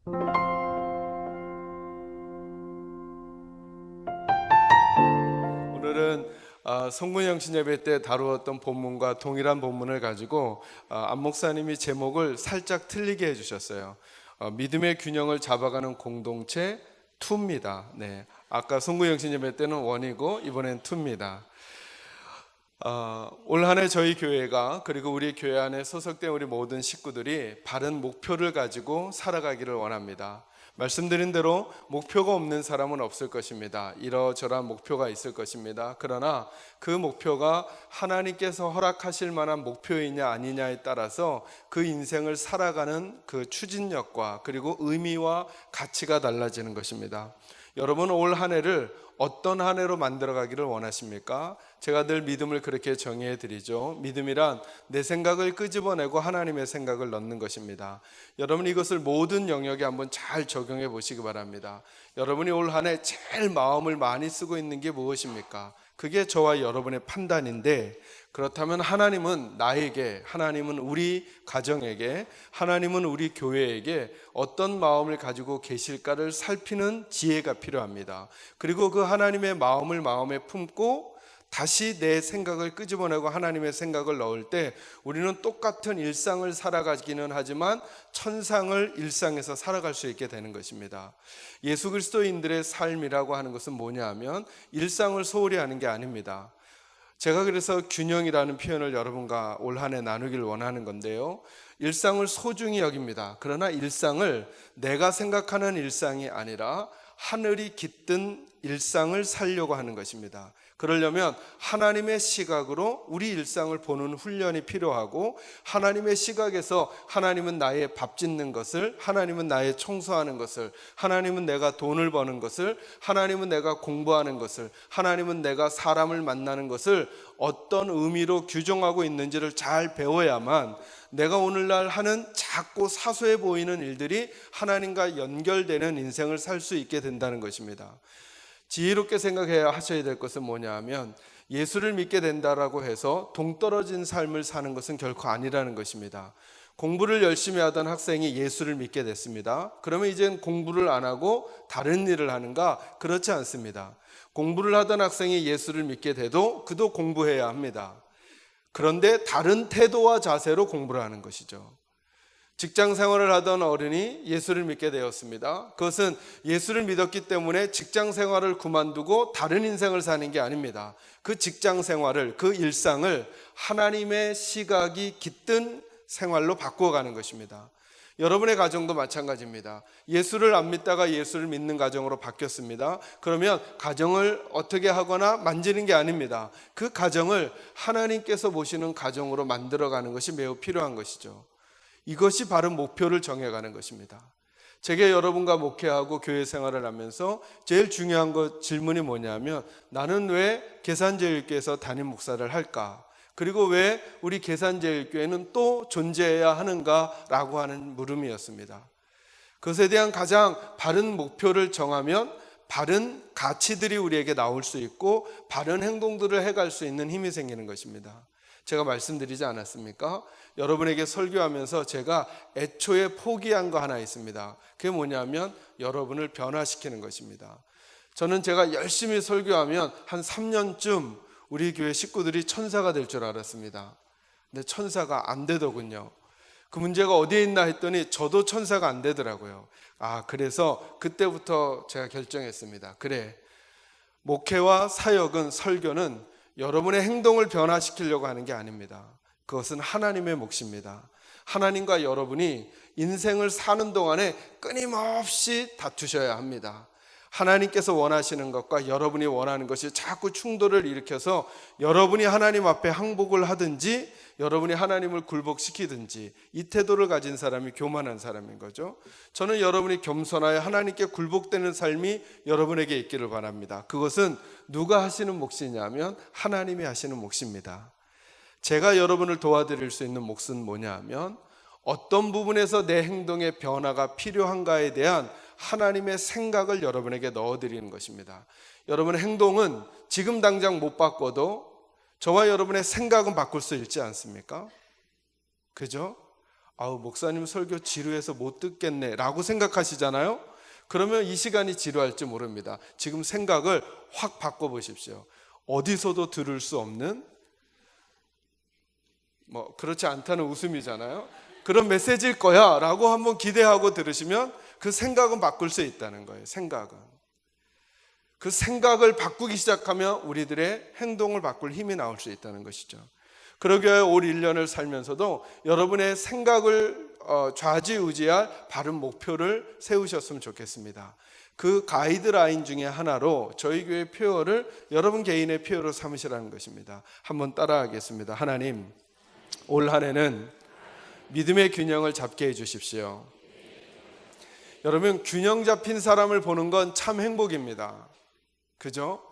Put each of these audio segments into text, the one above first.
오늘은 송근영신 예배 때 다루었던 본문과 동일한 본문을 가지고 안 목사님이 제목을 살짝 틀리게 해주셨어요. 믿음의 균형을 잡아가는 공동체 2입니다. 네, 아까 송근영신 예배 때는 1이고 이번엔 2입니다. 올 한 해 저희 교회가, 그리고 우리 교회 안에 소속된 우리 모든 식구들이 바른 목표를 가지고 살아가기를 원합니다. 말씀드린 대로 목표가 없는 사람은 없을 것입니다. 이러저러한 목표가 있을 것입니다. 그러나 그 목표가 하나님께서 허락하실 만한 목표이냐 아니냐에 따라서 그 인생을 살아가는 그 추진력과 그리고 의미와 가치가 달라지는 것입니다. 여러분, 올 한 해를 어떤 한 해로 만들어가기를 원하십니까? 제가 늘 믿음을 그렇게 정의해 드리죠. 믿음이란 내 생각을 끄집어내고 하나님의 생각을 넣는 것입니다. 여러분, 이것을 모든 영역에 한번 잘 적용해 보시기 바랍니다. 여러분이 올 한 해 제일 마음을 많이 쓰고 있는 게 무엇입니까? 그게 저와 여러분의 판단인데, 그렇다면 하나님은 나에게, 하나님은 우리 가정에게, 하나님은 우리 교회에게 어떤 마음을 가지고 계실까를 살피는 지혜가 필요합니다. 그리고 그 하나님의 마음을 마음에 품고 다시 내 생각을 끄집어내고 하나님의 생각을 넣을 때 우리는 똑같은 일상을 살아가기는 하지만 천상을 일상에서 살아갈 수 있게 되는 것입니다. 예수 그리스도인들의 삶이라고 하는 것은 뭐냐 하면 일상을 소홀히 하는 게 아닙니다. 제가 그래서 균형이라는 표현을 여러분과 올 한 해 나누기를 원하는 건데요, 일상을 소중히 여깁니다. 그러나 일상을 내가 생각하는 일상이 아니라 하늘이 깃든 일상을 살려고 하는 것입니다. 그러려면 하나님의 시각으로 우리 일상을 보는 훈련이 필요하고, 하나님의 시각에서 하나님은 나의 밥 짓는 것을, 하나님은 나의 청소하는 것을, 하나님은 내가 돈을 버는 것을, 하나님은 내가 공부하는 것을, 하나님은 내가 사람을 만나는 것을 어떤 의미로 규정하고 있는지를 잘 배워야만 내가 오늘날 하는 작고 사소해 보이는 일들이 하나님과 연결되는 인생을 살 수 있게 된다는 것입니다. 지혜롭게 생각해야 하셔야 될 것은 뭐냐 하면, 예수를 믿게 된다라고 해서 동떨어진 삶을 사는 것은 결코 아니라는 것입니다. 공부를 열심히 하던 학생이 예수를 믿게 됐습니다. 그러면 이젠 공부를 안 하고 다른 일을 하는가? 그렇지 않습니다. 공부를 하던 학생이 예수를 믿게 돼도 그도 공부해야 합니다. 그런데 다른 태도와 자세로 공부를 하는 것이죠. 직장 생활을 하던 어른이 예수를 믿게 되었습니다. 그것은 예수를 믿었기 때문에 직장 생활을 그만두고 다른 인생을 사는 게 아닙니다. 그 직장 생활을, 그 일상을 하나님의 시각이 깃든 생활로 바꾸어가는 것입니다. 여러분의 가정도 마찬가지입니다. 예수를 안 믿다가 예수를 믿는 가정으로 바뀌었습니다. 그러면 가정을 어떻게 하거나 만지는 게 아닙니다. 그 가정을 하나님께서 보시는 가정으로 만들어가는 것이 매우 필요한 것이죠. 이것이 바른 목표를 정해가는 것입니다. 제가 여러분과 목회하고 교회 생활을 하면서 제일 중요한 질문이 뭐냐면, 나는 왜 계산제일교회에서 담임 목사를 할까? 그리고 왜 우리 계산제일교회는 또 존재해야 하는가라고 하는 물음이었습니다. 그것에 대한 가장 바른 목표를 정하면 바른 가치들이 우리에게 나올 수 있고 바른 행동들을 해갈 수 있는 힘이 생기는 것입니다. 제가 말씀드리지 않았습니까? 여러분에게 설교하면서 제가 애초에 포기한 거 하나 있습니다. 그게 뭐냐면 여러분을 변화시키는 것입니다. 저는 제가 열심히 설교하면 한 3년쯤 우리 교회 식구들이 천사가 될 줄 알았습니다. 근데 천사가 안 되더군요. 그 문제가 어디에 있나 했더니 저도 천사가 안 되더라고요. 그래서 그때부터 제가 결정했습니다. 그래, 목회와 사역은, 설교는 여러분의 행동을 변화시키려고 하는 게 아닙니다. 그것은 하나님의 몫입니다. 하나님과 여러분이 인생을 사는 동안에 끊임없이 다투셔야 합니다. 하나님께서 원하시는 것과 여러분이 원하는 것이 자꾸 충돌을 일으켜서 여러분이 하나님 앞에 항복을 하든지 여러분이 하나님을 굴복시키든지, 이 태도를 가진 사람이 교만한 사람인 거죠. 저는 여러분이 겸손하여 하나님께 굴복되는 삶이 여러분에게 있기를 바랍니다. 그것은 누가 하시는 몫이냐면 하나님이 하시는 몫입니다. 제가 여러분을 도와드릴 수 있는 몫은 뭐냐 하면, 어떤 부분에서 내 행동의 변화가 필요한가에 대한 하나님의 생각을 여러분에게 넣어드리는 것입니다. 여러분의 행동은 지금 당장 못 바꿔도 저와 여러분의 생각은 바꿀 수 있지 않습니까? 그죠? 아우, 목사님 설교 지루해서 못 듣겠네 라고 생각하시잖아요. 그러면 이 시간이 지루할지 모릅니다. 지금 생각을 확 바꿔보십시오. 어디서도 들을 수 없는, 그렇지 않다는 웃음이잖아요. 그런 메시지일 거야 라고 한번 기대하고 들으시면 그 생각은 바꿀 수 있다는 거예요. 그 생각을 바꾸기 시작하면 우리들의 행동을 바꿀 힘이 나올 수 있다는 것이죠. 그러기 위해 올 1년을 살면서도 여러분의 생각을 좌지우지할 바른 목표를 세우셨으면 좋겠습니다. 그 가이드라인 중에 하나로 저희 교회 표어를 여러분 개인의 표어로 삼으시라는 것입니다. 한번 따라하겠습니다. 하나님, 올 한 해는 믿음의 균형을 잡게 해주십시오. 여러분, 균형 잡힌 사람을 보는 건 참 행복입니다. 그죠?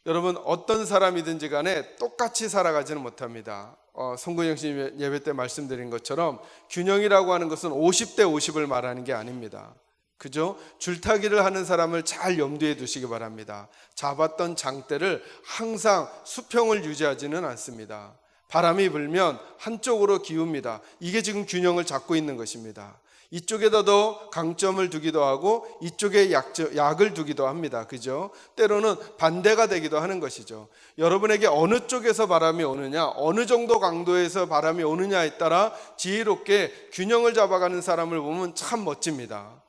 여러분, 어떤 사람이든지 간에 똑같이 살아가지는 못합니다. 송구영 씨 예배 때 말씀드린 것처럼 균형이라고 하는 것은 50대 50을 말하는 게 아닙니다. 그죠? 줄타기를 하는 사람을 잘 염두에 두시기 바랍니다. 잡았던 장대를 항상 수평을 유지하지는 않습니다. 바람이 불면 한쪽으로 기웁니다. 이게 지금 균형을 잡고 있는 것입니다. 이쪽에다 더 강점을 두기도 하고 이쪽에 약을 두기도 합니다. 그죠? 때로는 반대가 되기도 하는 것이죠. 여러분에게 어느 쪽에서 바람이 오느냐, 어느 정도 강도에서 바람이 오느냐에 따라 지혜롭게 균형을 잡아가는 사람을 보면 참 멋집니다.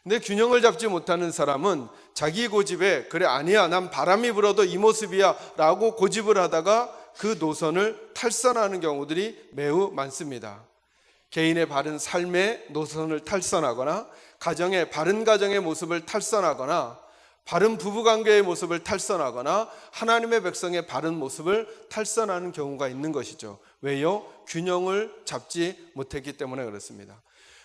근데 균형을 잡지 못하는 사람은 자기 고집에 그래 아니야 난 바람이 불어도 이 모습이야 라고 고집을 하다가 그 노선을 탈선하는 경우들이 매우 많습니다. 개인의 바른 삶의 노선을 탈선하거나 바른 가정의 모습을 탈선하거나 바른 부부관계의 모습을 탈선하거나 하나님의 백성의 바른 모습을 탈선하는 경우가 있는 것이죠. 왜요? 균형을 잡지 못했기 때문에 그렇습니다.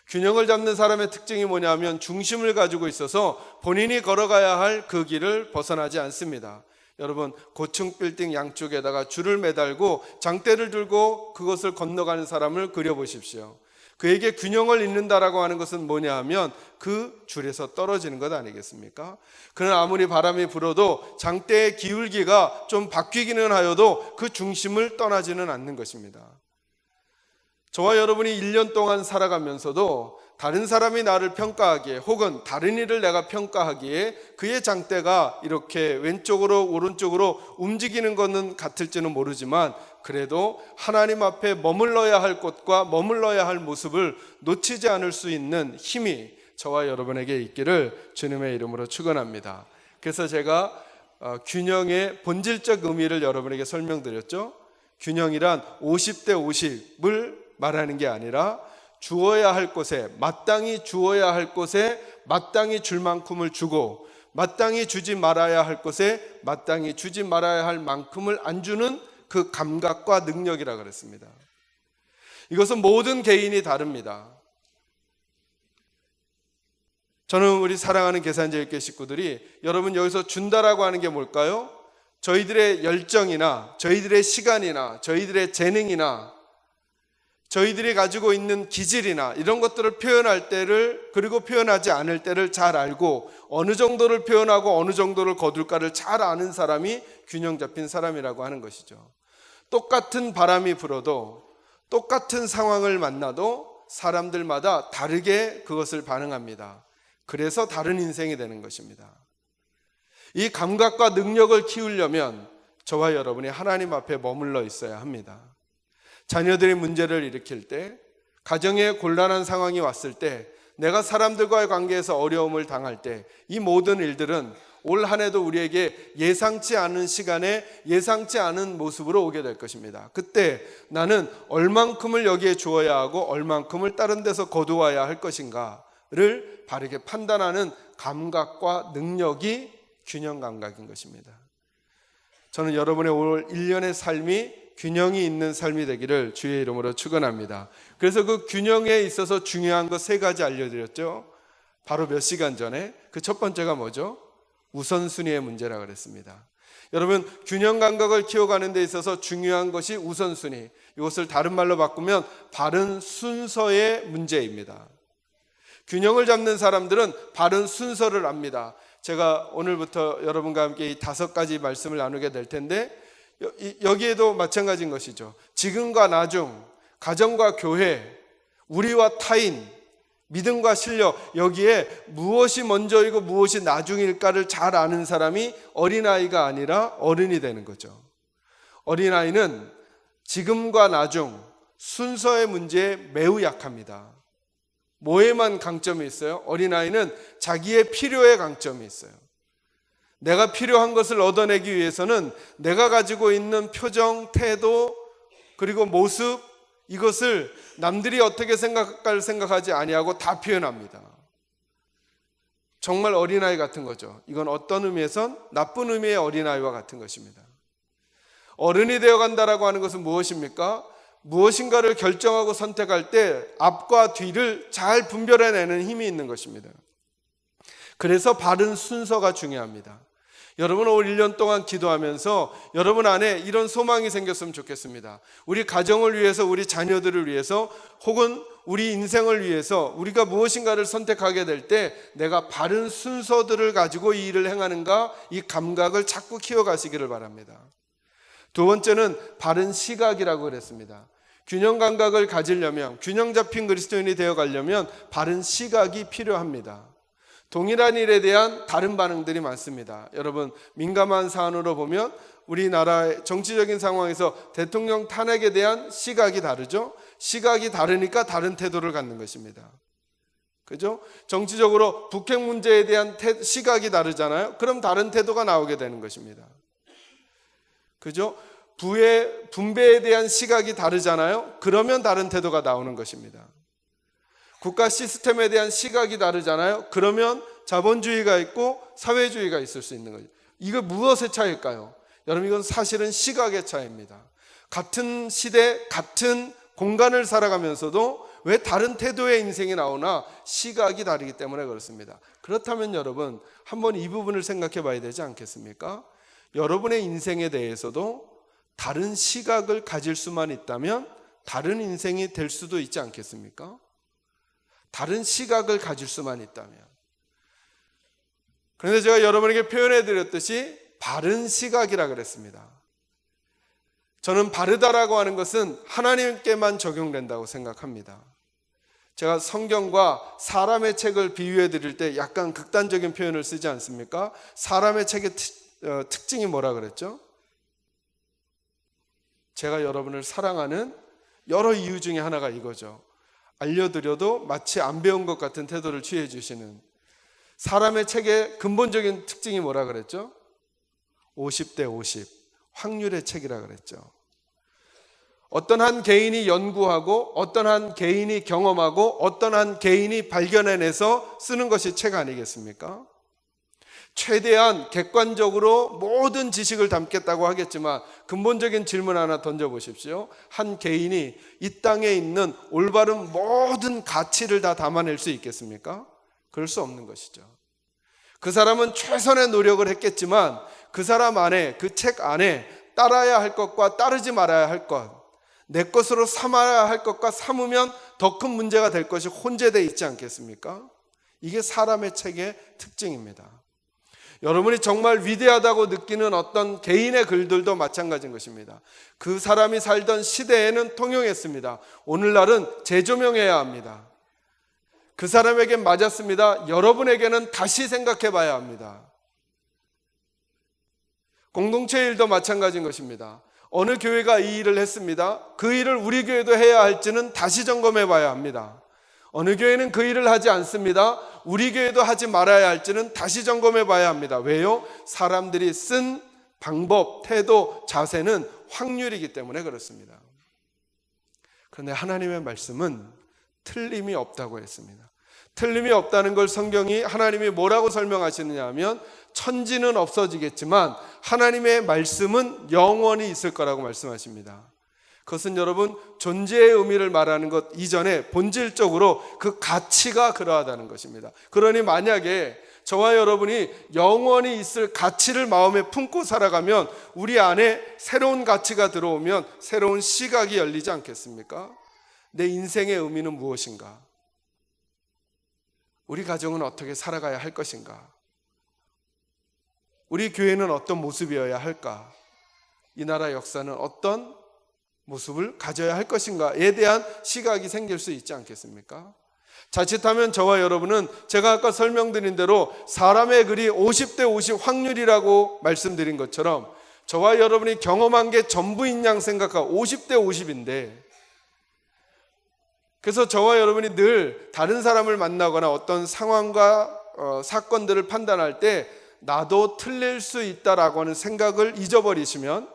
균형을 잡는 사람의 특징이 뭐냐면 중심을 가지고 있어서 본인이 걸어가야 할 그 길을 벗어나지 않습니다. 여러분, 고층 빌딩 양쪽에다가 줄을 매달고 장대를 들고 그것을 건너가는 사람을 그려보십시오. 그에게 균형을 잃는다라고 하는 것은 뭐냐 하면 그 줄에서 떨어지는 것 아니겠습니까? 그는 아무리 바람이 불어도 장대의 기울기가 좀 바뀌기는 하여도 그 중심을 떠나지는 않는 것입니다. 저와 여러분이 1년 동안 살아가면서도 다른 사람이 나를 평가하기에 혹은 다른 일을 내가 평가하기에 그의 장대가 이렇게 왼쪽으로 오른쪽으로 움직이는 것은 같을지는 모르지만 그래도 하나님 앞에 머물러야 할 곳과 머물러야 할 모습을 놓치지 않을 수 있는 힘이 저와 여러분에게 있기를 주님의 이름으로 축원합니다. 그래서 제가 균형의 본질적 의미를 여러분에게 설명드렸죠. 균형이란 50대 50을 말하는 게 아니라 주어야 할 곳에 마땅히 주어야 할 곳에 마땅히 줄 만큼을 주고 마땅히 주지 말아야 할 곳에 마땅히 주지 말아야 할 만큼을 안 주는 그 감각과 능력이라 그랬습니다. 이것은 모든 개인이 다릅니다. 저는 우리 사랑하는 계산제일교회 식구들이 여러분 여기서 준다라고 하는 게 뭘까요? 저희들의 열정이나 저희들의 시간이나 저희들의 재능이나 저희들이 가지고 있는 기질이나 이런 것들을 표현할 때를 그리고 표현하지 않을 때를 잘 알고 어느 정도를 표현하고 어느 정도를 거둘까를 잘 아는 사람이 균형 잡힌 사람이라고 하는 것이죠. 똑같은 바람이 불어도 똑같은 상황을 만나도 사람들마다 다르게 그것을 반응합니다. 그래서 다른 인생이 되는 것입니다. 이 감각과 능력을 키우려면 저와 여러분이 하나님 앞에 머물러 있어야 합니다. 자녀들이 문제를 일으킬 때, 가정에 곤란한 상황이 왔을 때, 내가 사람들과의 관계에서 어려움을 당할 때, 이 모든 일들은 올 한 해도 우리에게 예상치 않은 시간에 예상치 않은 모습으로 오게 될 것입니다. 그때 나는 얼만큼을 여기에 주어야 하고 얼만큼을 다른 데서 거두어야 할 것인가를 바르게 판단하는 감각과 능력이 균형 감각인 것입니다. 저는 여러분의 올 1년의 삶이 균형이 있는 삶이 되기를 주의 이름으로 축원합니다. 그래서 그 균형에 있어서 중요한 것 3가지 알려드렸죠. 바로 몇 시간 전에 그 첫 번째가 뭐죠? 우선순위의 문제라 그랬습니다. 여러분, 균형 감각을 키워가는 데 있어서 중요한 것이 우선순위. 이것을 다른 말로 바꾸면 바른 순서의 문제입니다. 균형을 잡는 사람들은 바른 순서를 압니다. 제가 오늘부터 여러분과 함께 이 5가지 말씀을 나누게 될 텐데 여기에도 마찬가지인 것이죠. 지금과 나중, 가정과 교회, 우리와 타인, 믿음과 실력, 여기에 무엇이 먼저이고 무엇이 나중일까를 잘 아는 사람이 어린아이가 아니라 어른이 되는 거죠. 어린아이는 지금과 나중, 순서의 문제에 매우 약합니다. 뭐에만 강점이 있어요? 어린아이는 자기의 필요에 강점이 있어요. 내가 필요한 것을 얻어내기 위해서는 내가 가지고 있는 표정, 태도, 그리고 모습, 이것을 남들이 어떻게 생각할까를 생각하지 아니하고 다 표현합니다. 정말 어린아이 같은 거죠. 이건 어떤 의미에선 나쁜 의미의 어린아이와 같은 것입니다. 어른이 되어간다라고 하는 것은 무엇입니까? 무엇인가를 결정하고 선택할 때 앞과 뒤를 잘 분별해내는 힘이 있는 것입니다. 그래서 바른 순서가 중요합니다. 여러분 올 1년 동안 기도하면서 여러분 안에 이런 소망이 생겼으면 좋겠습니다. 우리 가정을 위해서, 우리 자녀들을 위해서, 혹은 우리 인생을 위해서 우리가 무엇인가를 선택하게 될 때 내가 바른 순서들을 가지고 이 일을 행하는가, 이 감각을 자꾸 키워가시기를 바랍니다. 두 번째는 바른 시각이라고 그랬습니다. 균형 감각을 가지려면, 균형 잡힌 그리스도인이 되어가려면 바른 시각이 필요합니다. 동일한 일에 대한 다른 반응들이 많습니다. 여러분, 민감한 사안으로 보면 우리나라의 정치적인 상황에서 대통령 탄핵에 대한 시각이 다르죠. 시각이 다르니까 다른 태도를 갖는 것입니다. 그죠? 정치적으로 북핵 문제에 대한 시각이 다르잖아요. 그럼 다른 태도가 나오게 되는 것입니다. 그죠? 부의 분배에 대한 시각이 다르잖아요. 그러면 다른 태도가 나오는 것입니다. 국가 시스템에 대한 시각이 다르잖아요. 그러면 자본주의가 있고 사회주의가 있을 수 있는 거죠. 이거 무엇의 차이일까요? 여러분, 이건 사실은 시각의 차이입니다. 같은 시대, 같은 공간을 살아가면서도 왜 다른 태도의 인생이 나오나? 시각이 다르기 때문에 그렇습니다. 그렇다면 여러분, 한번 이 부분을 생각해 봐야 되지 않겠습니까? 여러분의 인생에 대해서도 다른 시각을 가질 수만 있다면 다른 인생이 될 수도 있지 않겠습니까? 다른 시각을 가질 수만 있다면. 그런데 제가 여러분에게 표현해 드렸듯이 바른 시각이라 그랬습니다. 저는 바르다라고 하는 것은 하나님께만 적용된다고 생각합니다. 제가 성경과 사람의 책을 비유해 드릴 때 약간 극단적인 표현을 쓰지 않습니까? 사람의 책의 특징이 뭐라 그랬죠? 제가 여러분을 사랑하는 여러 이유 중에 하나가 이거죠. 알려드려도 마치 안 배운 것 같은 태도를 취해 주시는, 사람의 책의 근본적인 특징이 뭐라 그랬죠? 50대 50 확률의 책이라 그랬죠. 어떤 한 개인이 연구하고 어떤 한 개인이 경험하고 어떤 한 개인이 발견해내서 쓰는 것이 책 아니겠습니까? 최대한 객관적으로 모든 지식을 담겠다고 하겠지만 근본적인 질문 하나 던져보십시오. 한 개인이 이 땅에 있는 올바른 모든 가치를 다 담아낼 수 있겠습니까? 그럴 수 없는 것이죠. 그 사람은 최선의 노력을 했겠지만 그 사람 안에, 그 책 안에 따라야 할 것과 따르지 말아야 할 것, 내 것으로 삼아야 할 것과 삼으면 더 큰 문제가 될 것이 혼재되어 있지 않겠습니까? 이게 사람의 책의 특징입니다. 여러분이 정말 위대하다고 느끼는 어떤 개인의 글들도 마찬가지인 것입니다. 그 사람이 살던 시대에는 통용했습니다. 오늘날은 재조명해야 합니다. 그 사람에게 맞았습니다. 여러분에게는 다시 생각해 봐야 합니다. 공동체 일도 마찬가지인 것입니다. 어느 교회가 이 일을 했습니다. 그 일을 우리 교회도 해야 할지는 다시 점검해 봐야 합니다. 어느 교회는 그 일을 하지 않습니다. 우리 교회도 하지 말아야 할지는 다시 점검해 봐야 합니다. 왜요? 사람들이 쓴 방법, 태도, 자세는 확률이기 때문에 그렇습니다. 그런데 하나님의 말씀은 틀림이 없다고 했습니다. 틀림이 없다는 걸 성경이, 하나님이 뭐라고 설명하시느냐 하면 천지는 없어지겠지만 하나님의 말씀은 영원히 있을 거라고 말씀하십니다. 그것은 여러분 존재의 의미를 말하는 것 이전에 본질적으로 그 가치가 그러하다는 것입니다. 그러니 만약에 저와 여러분이 영원히 있을 가치를 마음에 품고 살아가면 우리 안에 새로운 가치가 들어오면 새로운 시각이 열리지 않겠습니까? 내 인생의 의미는 무엇인가? 우리 가정은 어떻게 살아가야 할 것인가? 우리 교회는 어떤 모습이어야 할까? 이 나라 역사는 어떤 모습을 가져야 할 것인가에 대한 시각이 생길 수 있지 않겠습니까? 자칫하면 저와 여러분은 제가 아까 설명드린 대로 사람의 글이 50대 50 확률이라고 말씀드린 것처럼 저와 여러분이 경험한 게 전부인 양 생각하고 50대 50인데, 그래서 저와 여러분이 늘 다른 사람을 만나거나 어떤 상황과 사건들을 판단할 때 나도 틀릴 수 있다라고 하는 생각을 잊어버리시면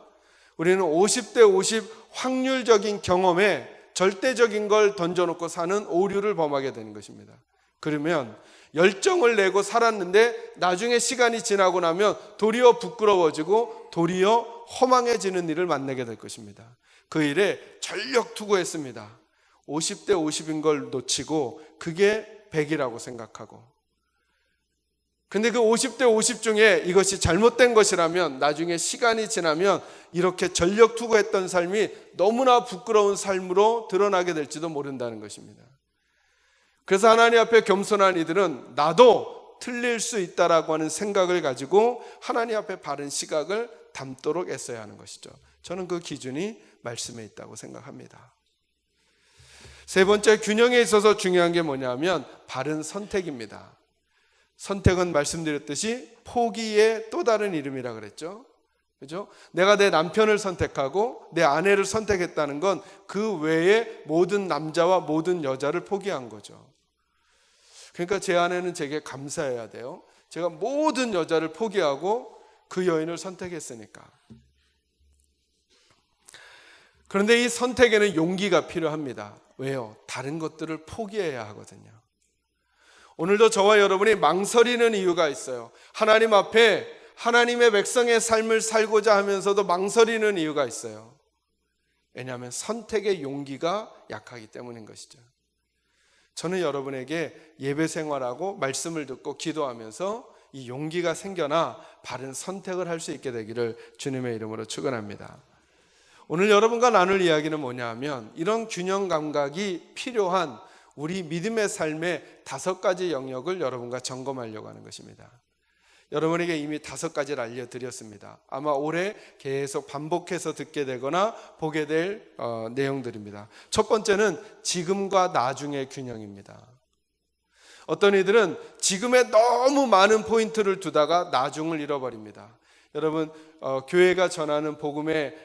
우리는 50대 50 확률적인 경험에 절대적인 걸 던져놓고 사는 오류를 범하게 되는 것입니다. 그러면 열정을 내고 살았는데 나중에 시간이 지나고 나면 도리어 부끄러워지고 도리어 허망해지는 일을 만나게 될 것입니다. 그 일에 전력 투구했습니다. 50대 50인 걸 놓치고 그게 100이라고 생각하고, 근데 그 50대 50 중에 이것이 잘못된 것이라면 나중에 시간이 지나면 이렇게 전력 투구했던 삶이 너무나 부끄러운 삶으로 드러나게 될지도 모른다는 것입니다. 그래서 하나님 앞에 겸손한 이들은 나도 틀릴 수 있다라고 하는 생각을 가지고 하나님 앞에 바른 시각을 담도록 애써야 하는 것이죠. 저는 그 기준이 말씀에 있다고 생각합니다. 세 번째, 균형에 있어서 중요한 게 뭐냐면 바른 선택입니다. 선택은 말씀드렸듯이 포기의 또 다른 이름이라 그랬죠. 그죠? 내가 내 남편을 선택하고 내 아내를 선택했다는 건 그 외에 모든 남자와 모든 여자를 포기한 거죠. 그러니까 제 아내는 제게 감사해야 돼요. 제가 모든 여자를 포기하고 그 여인을 선택했으니까. 그런데 이 선택에는 용기가 필요합니다. 왜요? 다른 것들을 포기해야 하거든요. 오늘도 저와 여러분이 망설이는 이유가 있어요. 하나님 앞에 하나님의 백성의 삶을 살고자 하면서도 망설이는 이유가 있어요. 왜냐하면 선택의 용기가 약하기 때문인 것이죠. 저는 여러분에게 예배 생활하고 말씀을 듣고 기도하면서 이 용기가 생겨나 바른 선택을 할 수 있게 되기를 주님의 이름으로 축원합니다. 오늘 여러분과 나눌 이야기는 뭐냐 하면 이런 균형 감각이 필요한 우리 믿음의 삶의 5가지 영역을 여러분과 점검하려고 하는 것입니다. 여러분에게 이미 5가지를 알려드렸습니다. 아마 올해 계속 반복해서 듣게 되거나 보게 될 내용들입니다. 첫 번째는 지금과 나중의 균형입니다. 어떤 이들은 지금에 너무 많은 포인트를 두다가 나중을 잃어버립니다. 여러분, 교회가 전하는 복음의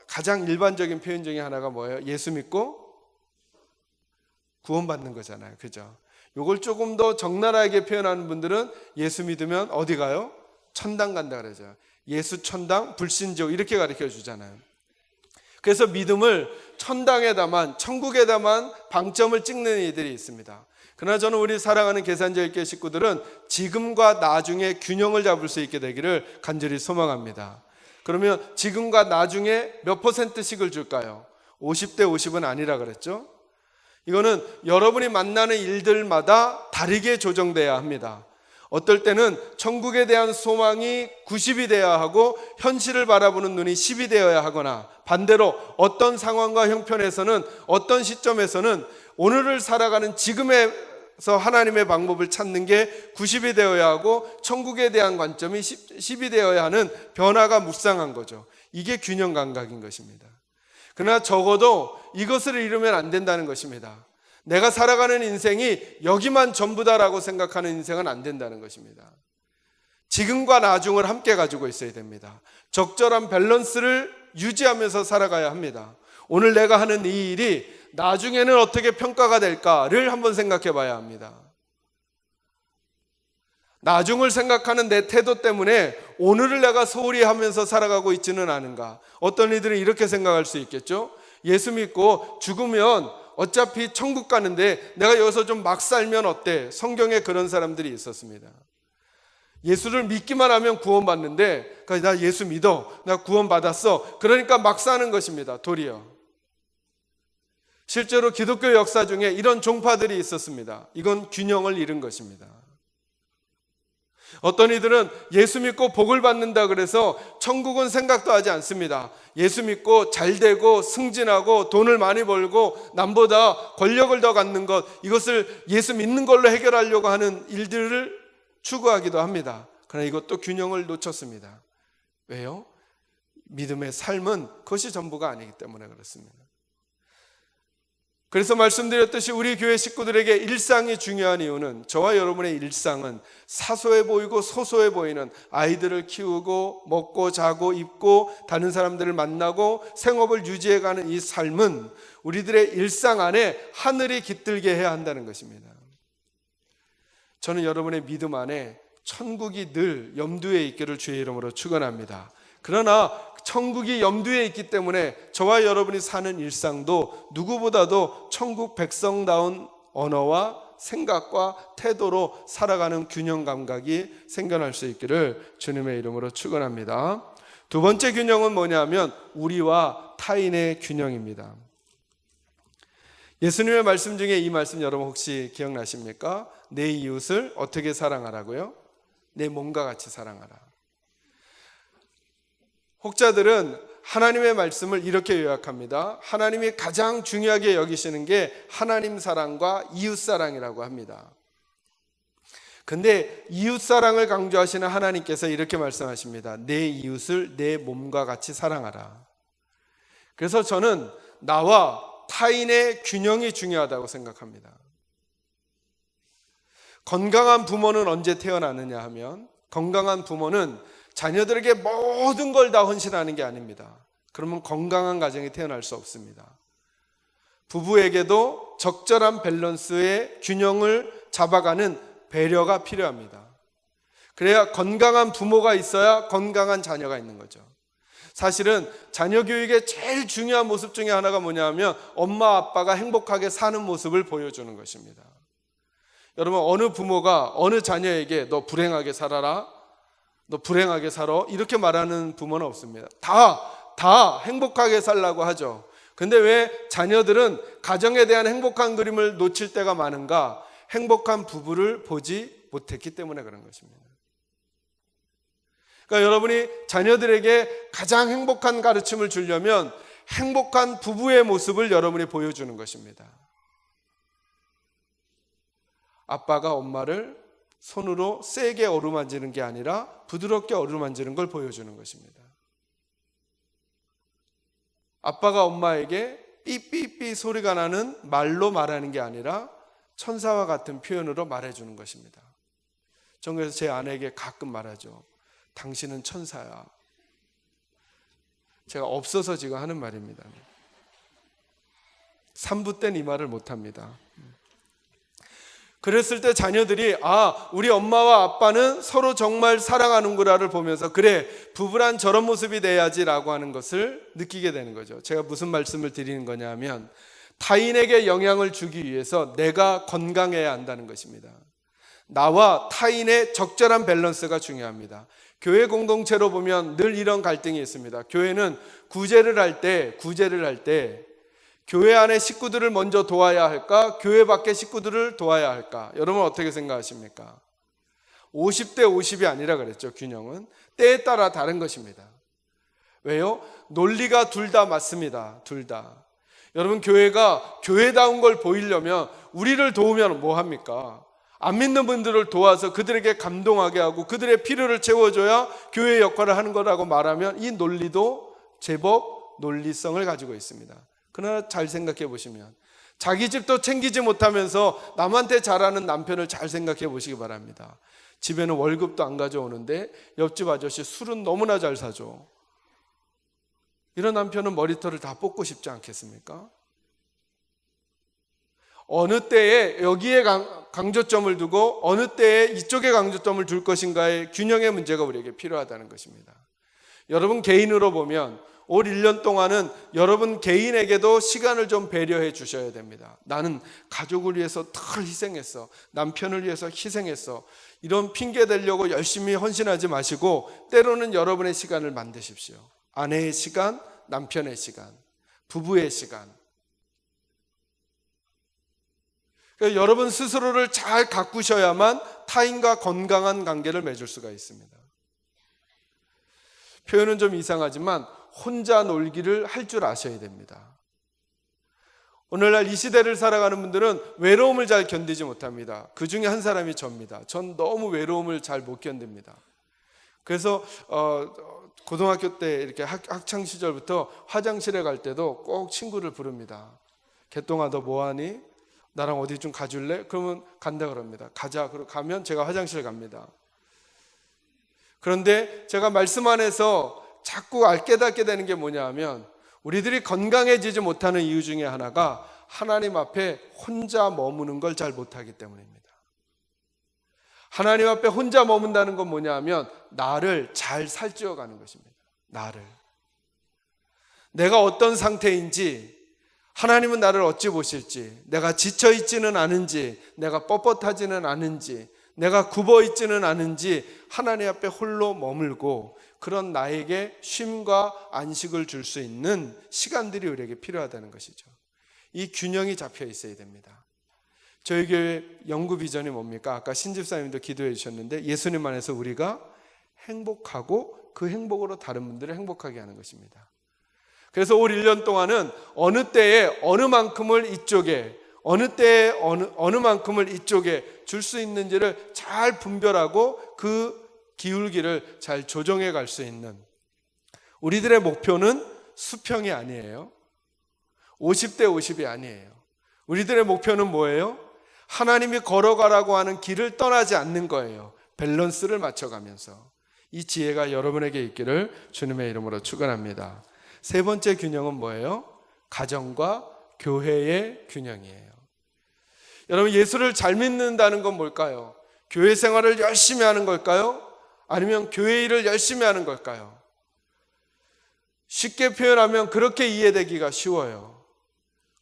가장 일반적인 표현 중에 하나가 뭐예요? 예수 믿고 구원받는 거잖아요. 그죠? 이걸 조금 더 적나라하게 표현하는 분들은 예수 믿으면 어디 가요? 천당 간다 그러죠. 예수 천당, 불신지옥 이렇게 가르쳐 주잖아요. 그래서 믿음을 천당에다만, 천국에다만 방점을 찍는 이들이 있습니다. 그러나 저는 우리 사랑하는 계산자교회 식구들은 지금과 나중에 균형을 잡을 수 있게 되기를 간절히 소망합니다. 그러면 지금과 나중에 몇 %씩을 줄까요? 50대 50은 아니라 그랬죠? 이거는 여러분이 만나는 일들마다 다르게 조정돼야 합니다. 어떨 때는 천국에 대한 소망이 90이 돼야 하고 현실을 바라보는 눈이 10이 되어야 하거나, 반대로 어떤 상황과 형편에서는 어떤 시점에서는 오늘을 살아가는 지금에서 하나님의 방법을 찾는 게 90이 되어야 하고 천국에 대한 관점이 10이 되어야 하는 변화가 묵상한 거죠. 이게 균형 감각인 것입니다. 그러나 적어도 이것을 잃으면 안 된다는 것입니다. 내가 살아가는 인생이 여기만 전부다라고 생각하는 인생은 안 된다는 것입니다. 지금과 나중을 함께 가지고 있어야 됩니다. 적절한 밸런스를 유지하면서 살아가야 합니다. 오늘 내가 하는 이 일이 나중에는 어떻게 평가가 될까를 한번 생각해 봐야 합니다. 나중을 생각하는 내 태도 때문에 오늘을 내가 소홀히 하면서 살아가고 있지는 않은가. 어떤 이들은 이렇게 생각할 수 있겠죠. 예수 믿고 죽으면 어차피 천국 가는데 내가 여기서 좀 막 살면 어때? 성경에 그런 사람들이 있었습니다. 예수를 믿기만 하면 구원받는데, 그러니까 나 예수 믿어, 나 구원받았어, 그러니까 막 사는 것입니다. 도리어. 실제로 기독교 역사 중에 이런 종파들이 있었습니다. 이건 균형을 잃은 것입니다. 어떤 이들은 예수 믿고 복을 받는다 그래서 천국은 생각도 하지 않습니다. 예수 믿고 잘 되고 승진하고 돈을 많이 벌고 남보다 권력을 더 갖는 것, 이것을 예수 믿는 걸로 해결하려고 하는 일들을 추구하기도 합니다. 그러나 이것도 균형을 놓쳤습니다. 왜요? 믿음의 삶은 그것이 전부가 아니기 때문에 그렇습니다. 그래서 말씀드렸듯이 우리 교회 식구들에게 일상이 중요한 이유는 저와 여러분의 일상은 사소해 보이고 소소해 보이는 아이들을 키우고 먹고 자고 입고 다른 사람들을 만나고 생업을 유지해가는 이 삶은 우리들의 일상 안에 하늘이 깃들게 해야 한다는 것입니다. 저는 여러분의 믿음 안에 천국이 늘 염두에 있기를 주의 이름으로 축원합니다. 그러나 천국이 염두에 있기 때문에 저와 여러분이 사는 일상도 누구보다도 천국 백성다운 언어와 생각과 태도로 살아가는 균형 감각이 생겨날 수 있기를 주님의 이름으로 축원합니다. 두 번째 균형은 뭐냐면 우리와 타인의 균형입니다. 예수님의 말씀 중에 이 말씀 여러분 혹시 기억나십니까? 내 이웃을 어떻게 사랑하라고요? 내 몸과 같이 사랑하라. 혹자들은 하나님의 말씀을 이렇게 요약합니다. 하나님이 가장 중요하게 여기시는 게 하나님 사랑과 이웃 사랑이라고 합니다. 근데 이웃 사랑을 강조하시는 하나님께서 이렇게 말씀하십니다. 내 이웃을 내 몸과 같이 사랑하라. 그래서 저는 나와 타인의 균형이 중요하다고 생각합니다. 건강한 부모는 언제 태어나느냐 하면 건강한 부모는 자녀들에게 모든 걸 다 헌신하는 게 아닙니다. 그러면 건강한 가정이 태어날 수 없습니다. 부부에게도 적절한 밸런스의 균형을 잡아가는 배려가 필요합니다. 그래야 건강한 부모가 있어야 건강한 자녀가 있는 거죠. 사실은 자녀 교육의 제일 중요한 모습 중에 하나가 뭐냐면 엄마 아빠가 행복하게 사는 모습을 보여주는 것입니다. 여러분 어느 부모가 어느 자녀에게 너 불행하게 살아라, 너 불행하게 살아 이렇게 말하는 부모는 없습니다. 다 행복하게 살라고 하죠. 근데 왜 자녀들은 가정에 대한 행복한 그림을 놓칠 때가 많은가? 행복한 부부를 보지 못했기 때문에 그런 것입니다. 그러니까 여러분이 자녀들에게 가장 행복한 가르침을 주려면 행복한 부부의 모습을 여러분이 보여주는 것입니다. 아빠가 엄마를 손으로 세게 어루만지는 게 아니라 부드럽게 어루만지는 걸 보여주는 것입니다. 아빠가 엄마에게 삐삐삐 소리가 나는 말로 말하는 게 아니라 천사와 같은 표현으로 말해주는 것입니다. 전 그래서 제 아내에게 가끔 말하죠. 당신은 천사야. 제가 없어서 지금 하는 말입니다. 3부 때는 이 말을 못합니다. 그랬을 때 자녀들이 우리 엄마와 아빠는 서로 정말 사랑하는구나를 보면서 그래 부부란 저런 모습이 돼야지라고 하는 것을 느끼게 되는 거죠. 제가 무슨 말씀을 드리는 거냐면 타인에게 영향을 주기 위해서 내가 건강해야 한다는 것입니다. 나와 타인의 적절한 밸런스가 중요합니다. 교회 공동체로 보면 늘 이런 갈등이 있습니다. 교회는 구제를 할 때 교회 안에 식구들을 먼저 도와야 할까? 교회 밖의 식구들을 도와야 할까? 여러분 어떻게 생각하십니까? 50대 50이 아니라 그랬죠. 균형은 때에 따라 다른 것입니다. 왜요? 논리가 둘 다 맞습니다. 둘 다. 여러분 교회가 교회다운 걸 보이려면 우리를 도우면 뭐 합니까? 안 믿는 분들을 도와서 그들에게 감동하게 하고 그들의 필요를 채워줘야 교회의 역할을 하는 거라고 말하면 이 논리도 제법 논리성을 가지고 있습니다. 그러나 잘 생각해 보시면 자기 집도 챙기지 못하면서 남한테 잘하는 남편을 잘 생각해 보시기 바랍니다. 집에는 월급도 안 가져오는데 옆집 아저씨 술은 너무나 잘 사줘. 이런 남편은 머리털을 다 뽑고 싶지 않겠습니까? 어느 때에 여기에 강조점을 두고 어느 때에 이쪽에 강조점을 둘 것인가의 균형의 문제가 우리에게 필요하다는 것입니다. 여러분 개인으로 보면 올 1년 동안은 여러분 개인에게도 시간을 좀 배려해 주셔야 됩니다. 나는 가족을 위해서 늘 희생했어. 남편을 위해서 희생했어. 이런 핑계 대려고 열심히 헌신하지 마시고 때로는 여러분의 시간을 만드십시오. 아내의 시간, 남편의 시간, 부부의 시간. 그러니까 여러분 스스로를 잘 가꾸셔야만 타인과 건강한 관계를 맺을 수가 있습니다. 표현은 좀 이상하지만 혼자 놀기를 할 줄 아셔야 됩니다. 오늘날 이 시대를 살아가는 분들은 외로움을 잘 견디지 못합니다. 그 중에 한 사람이 접니다. 전 너무 외로움을 잘 못 견딥니다. 그래서 고등학교 때 이렇게 학창 시절부터 화장실에 갈 때도 꼭 친구를 부릅니다. 개똥아 너 뭐하니? 나랑 어디 좀 가줄래? 그러면 간다 그럽니다. 가자. 그러고 가면 제가 화장실 갑니다. 그런데 제가 말씀 안에서 자꾸 깨닫게 되는 게 뭐냐 하면 우리들이 건강해지지 못하는 이유 중에 하나가 하나님 앞에 혼자 머무는 걸 잘 못하기 때문입니다. 하나님 앞에 혼자 머문다는 건 뭐냐 하면 나를 잘 살찌워 가는 것입니다. 나를. 내가 어떤 상태인지, 하나님은 나를 어찌 보실지, 내가 지쳐있지는 않은지, 내가 뻣뻣하지는 않은지, 내가 굽어있지는 않은지 하나님 앞에 홀로 머물고 그런 나에게 쉼과 안식을 줄 수 있는 시간들이 우리에게 필요하다는 것이죠. 이 균형이 잡혀 있어야 됩니다. 저희 교회 영구 비전이 뭡니까? 아까 신집사님도 기도해 주셨는데 예수님 안에서 우리가 행복하고 그 행복으로 다른 분들을 행복하게 하는 것입니다. 그래서 올 1년 동안은 어느 때에 어느 만큼을 이쪽에, 어느 때에 어느 만큼을 이쪽에 줄 수 있는지를 잘 분별하고 그 기울기를 잘 조정해 갈 수 있는, 우리들의 목표는 수평이 아니에요. 50대 50이 아니에요. 우리들의 목표는 뭐예요? 하나님이 걸어가라고 하는 길을 떠나지 않는 거예요. 밸런스를 맞춰가면서. 이 지혜가 여러분에게 있기를 주님의 이름으로 축원합니다. 세 번째 균형은 뭐예요? 가정과 교회의 균형이에요. 여러분, 예수를 잘 믿는다는 건 뭘까요? 교회 생활을 열심히 하는 걸까요? 아니면 교회 일을 열심히 하는 걸까요? 쉽게 표현하면 그렇게 이해되기가 쉬워요.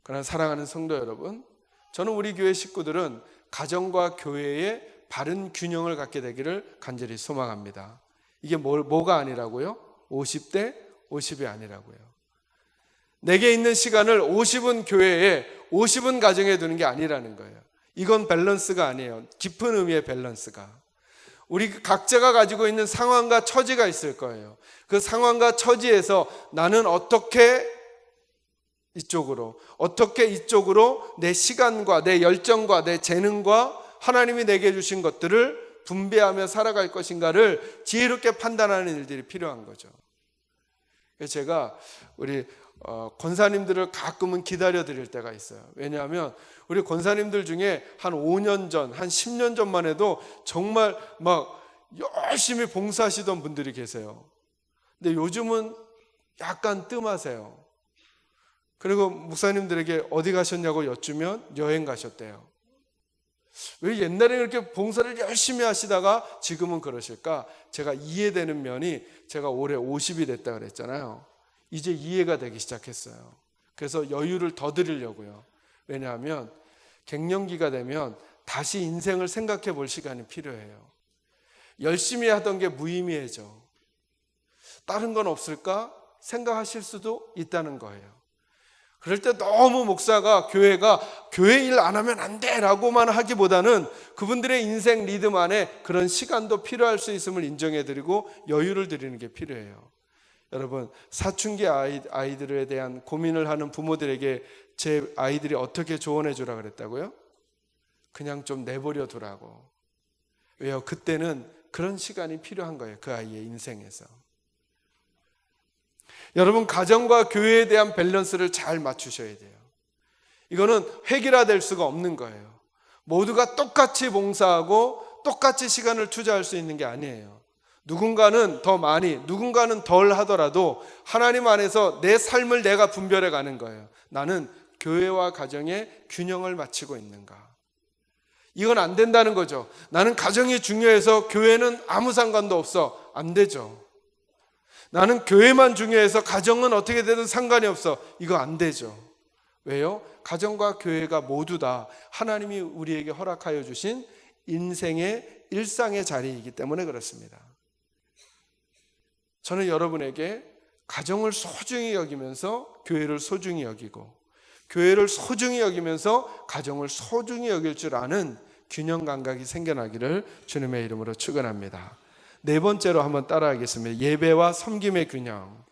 그러나 사랑하는 성도 여러분, 저는 우리 교회 식구들은 가정과 교회의 바른 균형을 갖게 되기를 간절히 소망합니다. 이게 뭐가 아니라고요? 50대 50이 아니라고요. 내게 있는 시간을 50은 교회에 50은 가정에 두는 게 아니라는 거예요. 이건 밸런스가 아니에요. 깊은 의미의 밸런스가. 우리 각자가 가지고 있는 상황과 처지가 있을 거예요. 그 상황과 처지에서 나는 어떻게 이쪽으로 내 시간과 내 열정과 내 재능과 하나님이 내게 주신 것들을 분배하며 살아갈 것인가를 지혜롭게 판단하는 일들이 필요한 거죠. 그래서 제가 우리 권사님들을 가끔은 기다려 드릴 때가 있어요. 왜냐하면 우리 권사님들 중에 한 5년 전, 한 10년 전만 해도 정말 막 열심히 봉사하시던 분들이 계세요. 근데 요즘은 약간 뜸하세요. 그리고 목사님들에게 어디 가셨냐고 여쭈면 여행 가셨대요. 왜 옛날에 이렇게 봉사를 열심히 하시다가 지금은 그러실까? 제가 이해되는 면이, 제가 올해 50이 됐다 그랬잖아요. 이제 이해가 되기 시작했어요. 그래서 여유를 더 드리려고요. 왜냐하면 갱년기가 되면 다시 인생을 생각해 볼 시간이 필요해요. 열심히 하던 게 무의미해져. 다른 건 없을까? 생각하실 수도 있다는 거예요. 그럴 때 너무 목사가, 교회가 교회 일 안 하면 안 돼 라고만 하기보다는 그분들의 인생 리듬 안에 그런 시간도 필요할 수 있음을 인정해드리고 여유를 드리는 게 필요해요. 여러분, 사춘기 아이들에 대한 고민을 하는 부모들에게 제 아이들이 어떻게 조언해 주라 그랬다고요? 그냥 좀 내버려 두라고. 왜요? 그때는 그런 시간이 필요한 거예요. 그 아이의 인생에서. 여러분, 가정과 교회에 대한 밸런스를 잘 맞추셔야 돼요. 이거는 획일화될 수가 없는 거예요. 모두가 똑같이 봉사하고 똑같이 시간을 투자할 수 있는 게 아니에요. 누군가는 더 많이, 누군가는 덜 하더라도 하나님 안에서 내 삶을 내가 분별해 가는 거예요. 나는 교회와 가정의 균형을 맞추고 있는가? 이건 안 된다는 거죠. 나는 가정이 중요해서 교회는 아무 상관도 없어. 안 되죠. 나는 교회만 중요해서 가정은 어떻게 되든 상관이 없어. 이거 안 되죠. 왜요? 가정과 교회가 모두 다 하나님이 우리에게 허락하여 주신 인생의 일상의 자리이기 때문에 그렇습니다. 저는 여러분에게 가정을 소중히 여기면서 교회를 소중히 여기고, 교회를 소중히 여기면서 가정을 소중히 여길 줄 아는 균형 감각이 생겨나기를 주님의 이름으로 축원합니다. 네 번째로 한번 따라하겠습니다. 예배와 섬김의 균형.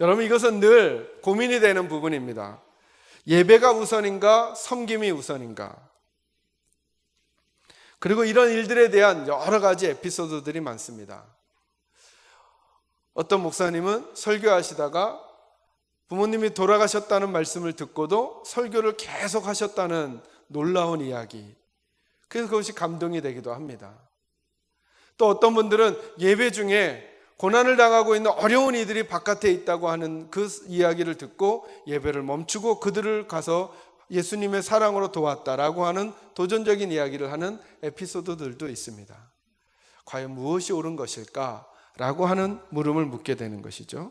여러분, 이것은 늘 고민이 되는 부분입니다. 예배가 우선인가, 섬김이 우선인가? 그리고 이런 일들에 대한 여러 가지 에피소드들이 많습니다. 어떤 목사님은 설교하시다가 부모님이 돌아가셨다는 말씀을 듣고도 설교를 계속 하셨다는 놀라운 이야기. 그래서 그것이 감동이 되기도 합니다. 또 어떤 분들은 예배 중에 고난을 당하고 있는 어려운 이들이 바깥에 있다고 하는 그 이야기를 듣고 예배를 멈추고 그들을 가서 예수님의 사랑으로 도왔다라고 하는 도전적인 이야기를 하는 에피소드들도 있습니다. 과연 무엇이 옳은 것일까라고 하는 물음을 묻게 되는 것이죠.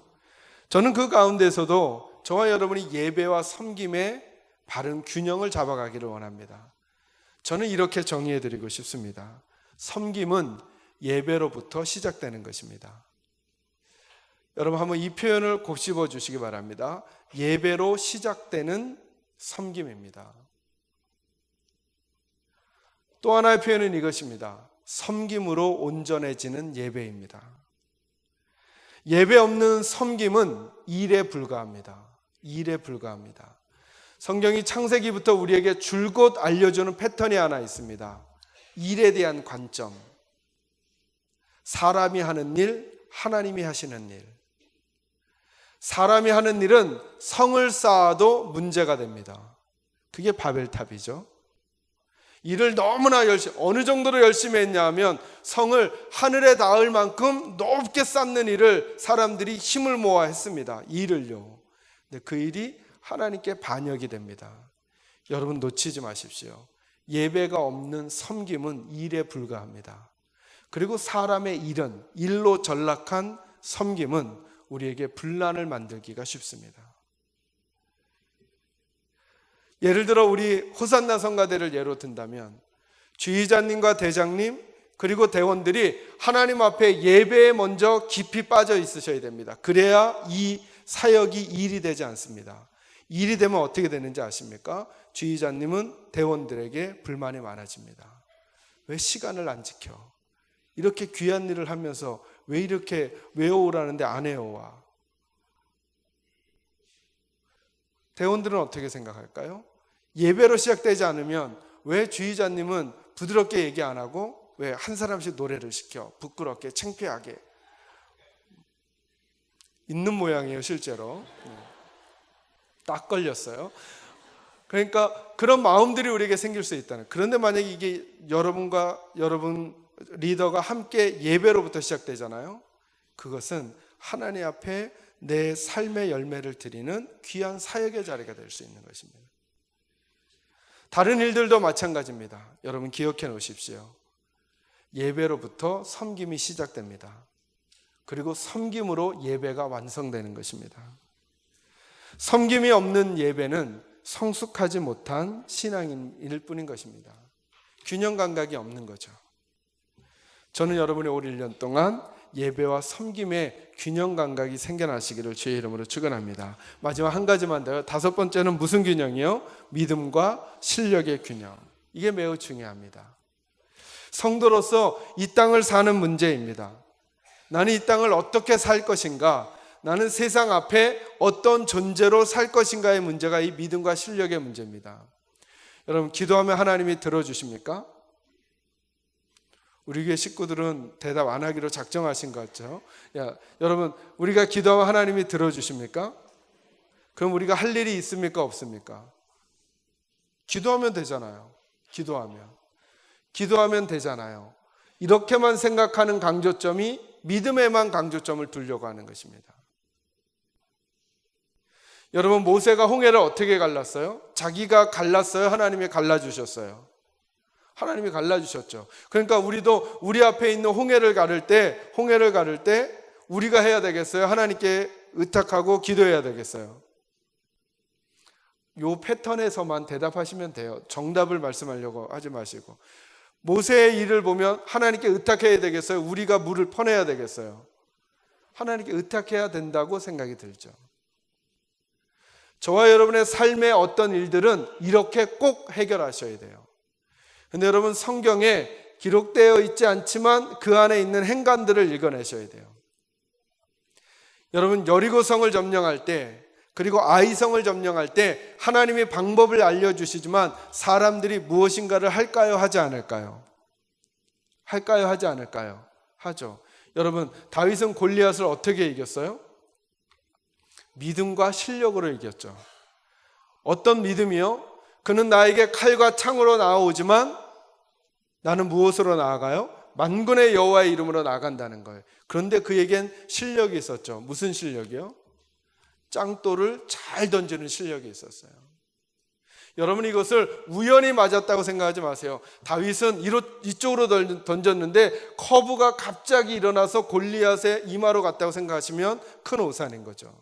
저는 그 가운데서도 저와 여러분이 예배와 섬김의 바른 균형을 잡아가기를 원합니다. 저는 이렇게 정의해드리고 싶습니다. 섬김은 예배로부터 시작되는 것입니다. 여러분 한번 이 표현을 곱씹어 주시기 바랍니다. 예배로 시작되는 섬김입니다. 또 하나의 표현은 이것입니다. 섬김으로 온전해지는 예배입니다. 예배 없는 섬김은 일에 불과합니다. 일에 불과합니다. 성경이 창세기부터 우리에게 줄곧 알려주는 패턴이 하나 있습니다. 일에 대한 관점. 사람이 하는 일, 하나님이 하시는 일. 사람이 하는 일은 성을 쌓아도 문제가 됩니다. 그게 바벨탑이죠. 일을 너무나 어느 정도로 열심히 했냐 하면 성을 하늘에 닿을 만큼 높게 쌓는 일을 사람들이 힘을 모아 했습니다. 일을요. 근데 그 일이 하나님께 반역이 됩니다. 여러분 놓치지 마십시오. 예배가 없는 섬김은 일에 불과합니다. 그리고 사람의 일은 일로 전락한 섬김은 우리에게 분란을 만들기가 쉽습니다. 예를 들어 우리 호산나 성가대를 예로 든다면 주의자님과 대장님 그리고 대원들이 하나님 앞에 예배에 먼저 깊이 빠져 있으셔야 됩니다. 그래야 이 사역이 일이 되지 않습니다. 일이 되면 어떻게 되는지 아십니까? 주의자님은 대원들에게 불만이 많아집니다. 왜 시간을 안 지켜? 이렇게 귀한 일을 하면서 왜 이렇게 외워오라는데 안 해오와? 대원들은 어떻게 생각할까요? 예배로 시작되지 않으면 왜 주의자님은 부드럽게 얘기 안 하고 왜 한 사람씩 노래를 시켜? 부끄럽게 창피하게 있는 모양이에요. 실제로 딱 걸렸어요. 그러니까 그런 마음들이 우리에게 생길 수 있다는. 그런데 만약에 이게 여러분과 여러분 리더가 함께 예배로부터 시작되잖아요. 그것은 하나님 앞에 내 삶의 열매를 드리는 귀한 사역의 자리가 될 수 있는 것입니다. 다른 일들도 마찬가지입니다. 여러분 기억해 놓으십시오. 예배로부터 섬김이 시작됩니다. 그리고 섬김으로 예배가 완성되는 것입니다. 섬김이 없는 예배는 성숙하지 못한 신앙인일 뿐인 것입니다. 균형 감각이 없는 거죠. 저는 여러분이 올 1년 동안 예배와 섬김의 균형 감각이 생겨나시기를 주의 이름으로 축원합니다. 마지막 한 가지만 더요. 5번째는 무슨 균형이요? 믿음과 실력의 균형. 이게 매우 중요합니다. 성도로서 이 땅을 사는 문제입니다. 나는 이 땅을 어떻게 살 것인가? 나는 세상 앞에 어떤 존재로 살 것인가의 문제가 이 믿음과 실력의 문제입니다. 여러분 기도하면 하나님이 들어주십니까? 우리 교회 식구들은 대답 안 하기로 작정하신 것 같죠? 여러분 우리가 기도하면 하나님이 들어주십니까? 그럼 우리가 할 일이 있습니까? 없습니까? 기도하면 되잖아요. 기도하면 되잖아요. 이렇게만 생각하는 강조점이 믿음에만 강조점을 두려고 하는 것입니다. 여러분 모세가 홍해를 어떻게 갈랐어요? 자기가 갈랐어요? 하나님이 갈라주셨어요? 하나님이 갈라주셨죠. 그러니까 우리도 우리 앞에 있는 홍해를 가를 때 우리가 해야 되겠어요? 하나님께 의탁하고 기도해야 되겠어요? 요 패턴에서만 대답하시면 돼요. 정답을 말씀하려고 하지 마시고. 모세의 일을 보면 하나님께 의탁해야 되겠어요? 우리가 물을 퍼내야 되겠어요? 하나님께 의탁해야 된다고 생각이 들죠. 저와 여러분의 삶의 어떤 일들은 이렇게 꼭 해결하셔야 돼요. 근데 여러분 성경에 기록되어 있지 않지만 그 안에 있는 행간들을 읽어내셔야 돼요. 여러분 여리고성을 점령할 때 그리고 아이성을 점령할 때 하나님이 방법을 알려주시지만 사람들이 무엇인가를 할까요? 하지 않을까요? 할까요? 하지 않을까요? 하죠. 여러분, 다윗은 골리앗을 어떻게 이겼어요? 믿음과 실력으로 이겼죠. 어떤 믿음이요? 그는 나에게 칼과 창으로 나아오지만 나는 무엇으로 나아가요? 만군의 여호와의 이름으로 나간다는 거예요. 그런데 그에겐 실력이 있었죠. 무슨 실력이요? 짱돌을 잘 던지는 실력이 있었어요. 여러분, 이것을 우연히 맞았다고 생각하지 마세요. 다윗은 이쪽으로 던졌는데 커브가 갑자기 일어나서 골리앗의 이마로 갔다고 생각하시면 큰 오산인 거죠.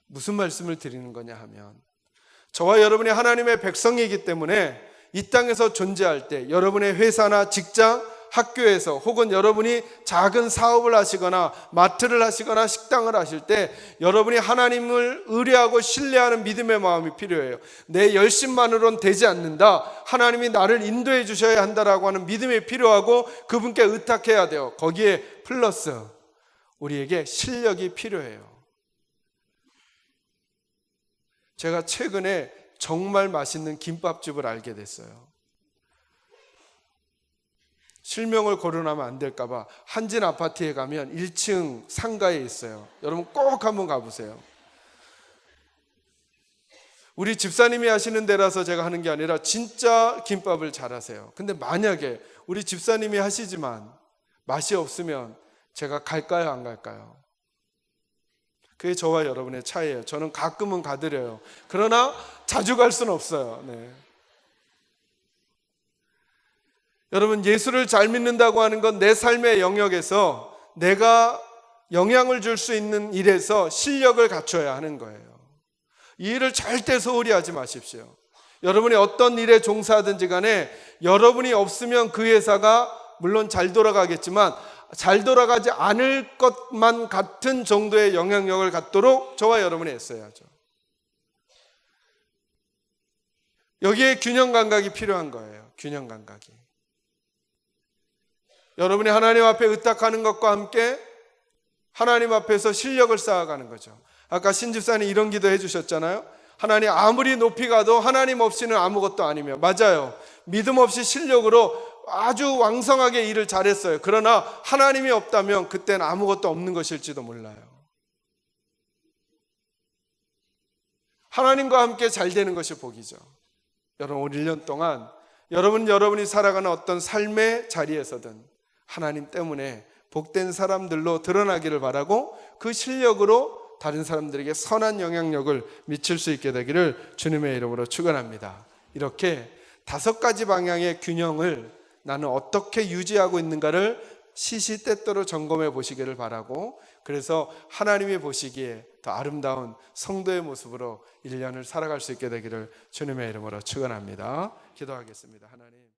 무슨 말씀을 드리는 거냐 하면, 저와 여러분이 하나님의 백성이기 때문에 이 땅에서 존재할 때 여러분의 회사나 직장, 학교에서 혹은 여러분이 작은 사업을 하시거나 마트를 하시거나 식당을 하실 때 여러분이 하나님을 의뢰하고 신뢰하는 믿음의 마음이 필요해요. 내 열심만으로는 되지 않는다. 하나님이 나를 인도해 주셔야 한다라고 하는 믿음이 필요하고 그분께 의탁해야 돼요. 거기에 플러스 우리에게 실력이 필요해요. 제가 최근에 정말 맛있는 김밥집을 알게 됐어요. 실명을 거론하면 안 될까봐 한진 아파트에 가면 1층 상가에 있어요. 여러분 꼭 한번 가보세요. 우리 집사님이 하시는 데라서 제가 하는 게 아니라 진짜 김밥을 잘하세요. 근데 만약에 우리 집사님이 하시지만 맛이 없으면 제가 갈까요, 안 갈까요? 그게 저와 여러분의 차이예요. 저는 가끔은 가드려요. 그러나 자주 갈 수는 없어요. 네. 여러분, 예수를 잘 믿는다고 하는 건 내 삶의 영역에서 내가 영향을 줄 수 있는 일에서 실력을 갖춰야 하는 거예요. 이 일을 절대 소홀히 하지 마십시오. 여러분이 어떤 일에 종사하든지 간에 여러분이 없으면 그 회사가 물론 잘 돌아가겠지만 잘 돌아가지 않을 것만 같은 정도의 영향력을 갖도록 저와 여러분이 애써야죠. 여기에 균형 감각이 필요한 거예요. 균형 감각이. 여러분이 하나님 앞에 의탁하는 것과 함께 하나님 앞에서 실력을 쌓아가는 거죠. 아까 신집사님 이런 기도 해주셨잖아요. 하나님 아무리 높이 가도 하나님 없이는 아무것도 아니며. 맞아요. 믿음 없이 실력으로 아주 왕성하게 일을 잘했어요. 그러나 하나님이 없다면 그때는 아무것도 없는 것일지도 몰라요. 하나님과 함께 잘 되는 것이 복이죠. 여러분, 올 1년 동안 여러분이 살아가는 어떤 삶의 자리에서든 하나님 때문에 복된 사람들로 드러나기를 바라고 그 실력으로 다른 사람들에게 선한 영향력을 미칠 수 있게 되기를 주님의 이름으로 축원합니다. 이렇게 5가지 방향의 균형을 나는 어떻게 유지하고 있는가를 시시때때로 점검해 보시기를 바라고, 그래서 하나님이 보시기에 더 아름다운 성도의 모습으로 1년을 살아갈 수 있게 되기를 주님의 이름으로 축원합니다. 기도하겠습니다. 하나님.